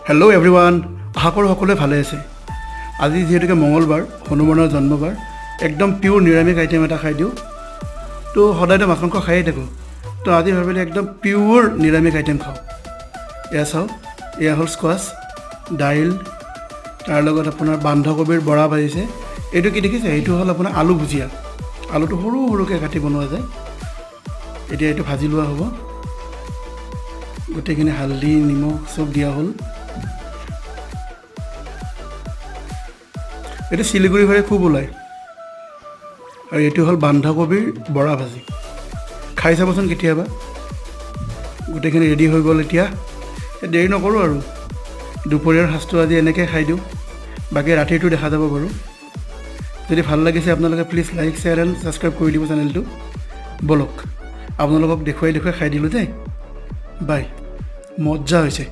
Hello' everyone, আশা কৰোঁ সকলোৱে ভালে আছে। আজি যিহেতুকে মঙলবাৰ, হনুমানৰ জন্মবাৰ, একদম পিয়'ৰ নিৰামিষ আইটেম এটা খাই দিওঁ। তো সদায়তো মাছ মাংস খায়েই থাকোঁ, তো আজি ভাবিলে একদম পিয়'ৰ নিৰামিষ আইটেম খাওঁ। এয়া চাওক, এয়া হ'ল স্কোৱাছ, দাইল, তাৰ লগত আপোনাৰ বন্ধাকবিৰ বৰা ভাজিছে। এইটো কি দেখিছে? এইটো হ'ল আপোনাৰ আলু ভুজিয়া। আলুটো সৰু সৰুকৈ কাটি বনোৱা যায়। এতিয়া এইটো ভাজি লোৱা হ'ব। গোটেইখিনি হালধি নিমখ চব দিয়া হ'ল। এইটো শিলিগুৰি ফালে খুব ওলায়। আৰু এইটো হ'ল বন্ধাকবিৰ বৰা ভাজি। খাই চাবচোন কেতিয়াবা। গোটেইখিনি ৰেডি হৈ গ'ল। এতিয়া দেৰি নকৰোঁ আৰু দুপৰীয়াৰ সাঁজটো আজি এনেকৈ খাই দিওঁ। বাকী ৰাতিটো দেখা যাব বাৰু। যদি ভাল লাগিছে আপোনালোকে please like share and subscribe কৰি দিব চেনেলটো। ব'লক আপোনালোকক দেখুৱাই খাই দিলোঁ দেই। বাই, মজ্জা হৈছে।